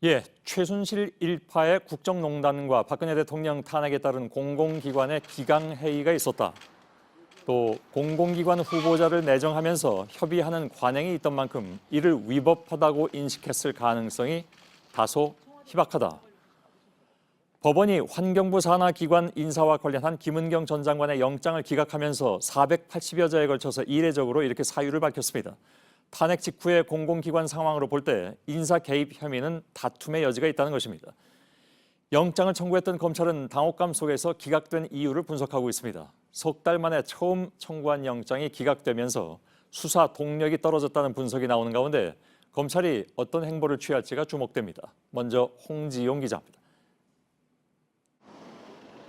예, 최순실 일파의 국정농단과 박근혜 대통령 탄핵에 따른 공공기관의 기강회의가 있었다. 또 공공기관 후보자를 내정하면서 협의하는 관행이 있던 만큼 이를 위법하다고 인식했을 가능성이 다소 희박하다. 법원이 환경부 산하 기관 인사와 관련한 김은경 전 장관의 영장을 기각하면서 480여 자에 걸쳐서 이례적으로 이렇게 사유를 밝혔습니다. 탄핵 직후의 공공기관 상황으로 볼 때 인사 개입 혐의는 다툼의 여지가 있다는 것입니다. 영장을 청구했던 검찰은 당혹감 속에서 기각된 이유를 분석하고 있습니다. 석 달 만에 처음 청구한 영장이 기각되면서 수사 동력이 떨어졌다는 분석이 나오는 가운데 검찰이 어떤 행보를 취할지가 주목됩니다. 먼저 홍지용 기자입니다.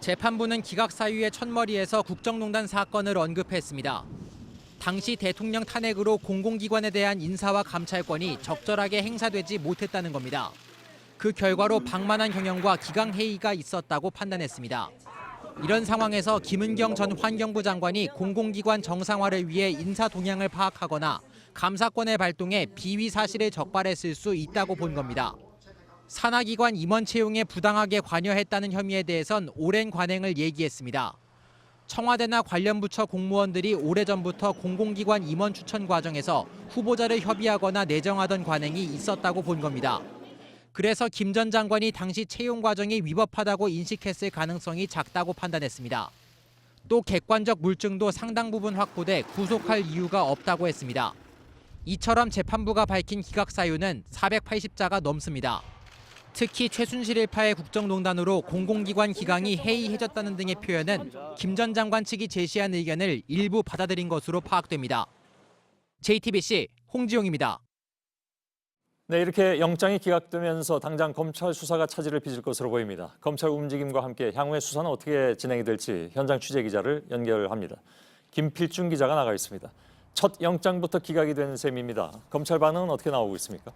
재판부는 기각 사유의 첫머리에서 국정농단 사건을 언급했습니다. 당시 대통령 탄핵으로 공공기관에 대한 인사와 감찰권이 적절하게 행사되지 못했다는 겁니다. 그 결과로 방만한 경영과 기강회의가 있었다고 판단했습니다. 이런 상황에서 김은경 전 환경부 장관이 공공기관 정상화를 위해 인사 동향을 파악하거나 감사권을 발동해 비위 사실을 적발했을 수 있다고 본 겁니다. 산하기관 임원 채용에 부당하게 관여했다는 혐의에 대해선 오랜 관행을 얘기했습니다. 청와대나 관련 부처 공무원들이 오래전부터 공공기관 임원 추천 과정에서 후보자를 협의하거나 내정하던 관행이 있었다고 본 겁니다. 그래서 김 전 장관이 당시 채용 과정이 위법하다고 인식했을 가능성이 작다고 판단했습니다. 또 객관적 물증도 상당 부분 확보돼 구속할 이유가 없다고 했습니다. 이처럼 재판부가 밝힌 기각 사유는 480자가 넘습니다. 특히 최순실 일파의 국정농단으로 공공기관 기강이 해이해졌다는 등의 표현은 김 전 장관 측이 제시한 의견을 일부 받아들인 것으로 파악됩니다. JTBC 홍지용입니다. 네, 이렇게 영장이 기각되면서 당장 검찰 수사가 차질을 빚을 것으로 보입니다. 검찰 움직임과 함께 향후의 수사는 어떻게 진행이 될지 현장 취재 기자를 연결합니다. 김필중 기자가 나가 있습니다. 첫 영장부터 기각이 된 셈입니다. 검찰 반응은 어떻게 나오고 있습니까?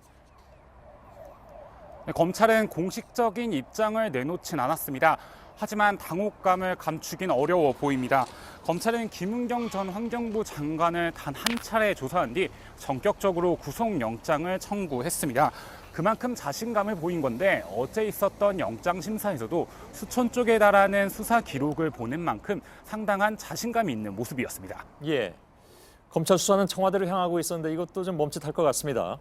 네, 검찰은 공식적인 입장을 내놓진 않았습니다. 하지만 당혹감을 감추긴 어려워 보입니다. 검찰은 김은경 전 환경부 장관을 단 한 차례 조사한 뒤 전격적으로 구속영장을 청구했습니다. 그만큼 자신감을 보인 건데 어제 있었던 영장 심사에서도 수천 쪽에 달하는 수사 기록을 보낸 만큼 상당한 자신감이 있는 모습이었습니다. 예, 검찰 수사는 청와대를 향하고 있었는데 이것도 좀 멈칫할 것 같습니다.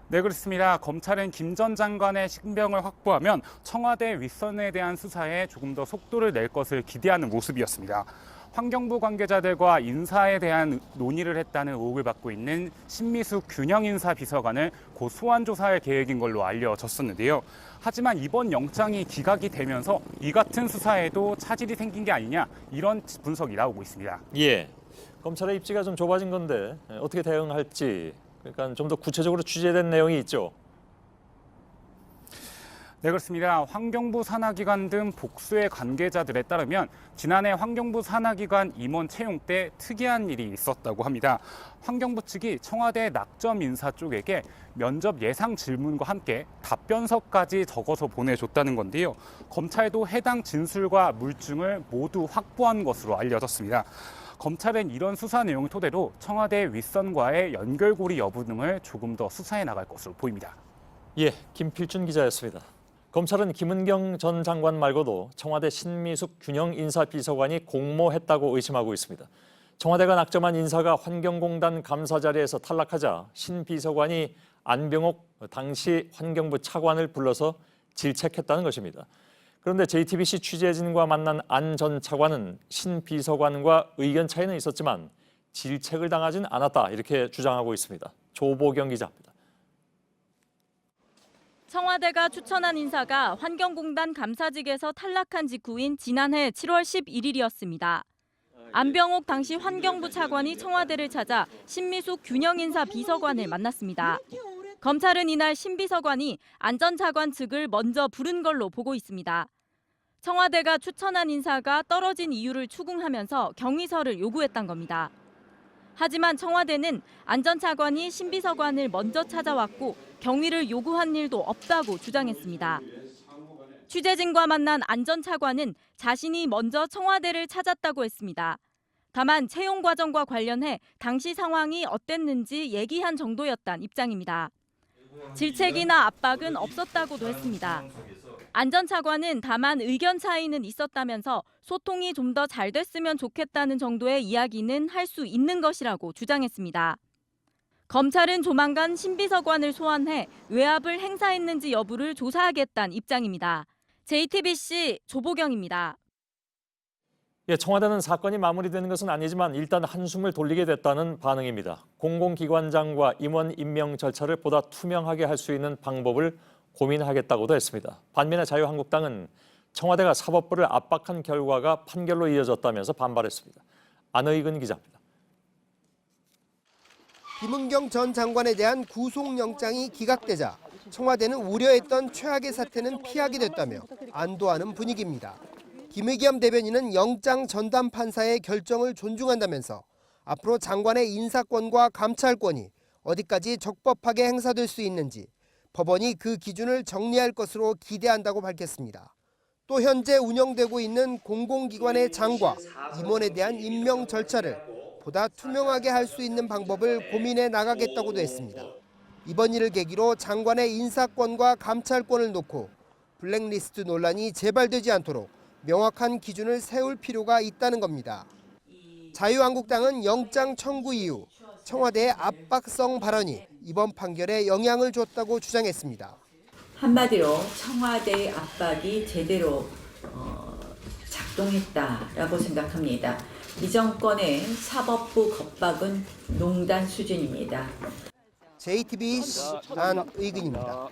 네, 그렇습니다. 검찰은 김 전 장관의 신병을 확보하면 청와대 윗선에 대한 수사에 조금 더 속도를 낼 것을 기대하는 모습이었습니다. 환경부 관계자들과 인사에 대한 논의를 했다는 의혹을 받고 있는 신미숙 균형인사 비서관을 곧 소환 조사할 계획인 걸로 알려졌었는데요. 하지만 이번 영장이 기각이 되면서 이 같은 수사에도 차질이 생긴 게 아니냐 이런 분석이 나오고 있습니다. 예, 검찰의 입지가 좀 좁아진 건데 어떻게 대응할지 그러니까 좀 더 구체적으로 취재된 내용이 있죠. 네, 그렇습니다. 환경부 산하기관 등 복수의 관계자들에 따르면 지난해 환경부 산하기관 임원 채용 때 특이한 일이 있었다고 합니다. 환경부 측이 청와대 낙점 인사 쪽에게 면접 예상 질문과 함께 답변서까지 적어서 보내줬다는 건데요. 검찰도 해당 진술과 물증을 모두 확보한 것으로 알려졌습니다. 검찰은 이런 수사 내용을 토대로 청와대 윗선과의 연결고리 여부 등을 조금 더 수사해 나갈 것으로 보입니다. 예, 김필준 기자였습니다. 검찰은 김은경 전 장관 말고도 청와대 신미숙 균형인사비서관이 공모했다고 의심하고 있습니다. 청와대가 낙점한 인사가 환경공단 감사 자리에서 탈락하자 신 비서관이 안병옥 당시 환경부 차관을 불러서 질책했다는 것입니다. 그런데 JTBC 취재진과 만난 안 전 차관은 신 비서관과 의견 차이는 있었지만 질책을 당하진 않았다 이렇게 주장하고 있습니다. 조보경 기자입니다. 청와대가 추천한 인사가 환경공단 감사직에서 탈락한 직후인 지난해 7월 11일이었습니다. 안병옥 당시 환경부 차관이 청와대를 찾아 신미숙 균형인사 비서관을 만났습니다. 검찰은 이날 신 비서관이 안 전 차관 측을 먼저 부른 걸로 보고 있습니다. 청와대가 추천한 인사가 떨어진 이유를 추궁하면서 경위서를 요구했던 겁니다. 하지만 청와대는 안 전 차관이 신 비서관을 먼저 찾아왔고 경위를 요구한 일도 없다고 주장했습니다. 취재진과 만난 안 전 차관은 자신이 먼저 청와대를 찾았다고 했습니다. 다만 채용 과정과 관련해 당시 상황이 어땠는지 얘기한 정도였단 입장입니다. 질책이나 압박은 없었다고도 했습니다. 안전차관은 다만 의견 차이는 있었다면서 소통이 좀 더 잘 됐으면 좋겠다는 정도의 이야기는 할 수 있는 것이라고 주장했습니다. 검찰은 조만간 신비서관을 소환해 외압을 행사했는지 여부를 조사하겠다는 입장입니다. JTBC 조보경입니다. 예, 청와대는 사건이 마무리되는 것은 아니지만 일단 한숨을 돌리게 됐다는 반응입니다. 공공기관장과 임원 임명 절차를 보다 투명하게 할 수 있는 방법을 고민하겠다고도 했습니다. 반면에 자유한국당은 청와대가 사법부를 압박한 결과가 판결로 이어졌다면서 반발했습니다. 안의근 기자입니다. 김은경 전 장관에 대한 구속영장이 기각되자 청와대는 우려했던 최악의 사태는 피하게 됐다며 안도하는 분위기입니다. 김의겸 대변인은 영장 전담 판사의 결정을 존중한다면서 앞으로 장관의 인사권과 감찰권이 어디까지 적법하게 행사될 수 있는지 법원이 그 기준을 정리할 것으로 기대한다고 밝혔습니다. 또 현재 운영되고 있는 공공기관의 장과 임원에 대한 임명 절차를 보다 투명하게 할 수 있는 방법을 고민해 나가겠다고도 했습니다. 이번 일을 계기로 장관의 인사권과 감찰권을 놓고 블랙리스트 논란이 재발되지 않도록 명확한 기준을 세울 필요가 있다는 겁니다. 자유한국당은 영장 청구 이후 청와대의 압박성 발언이 이번 판결에 영향을 줬다고 주장했습니다. 한마디로 청와대의 압박이 제대로 작동했다라고 생각합니다. 이 정권의 사법부 겁박은 농단 수준입니다. JTBC 안의근입니다.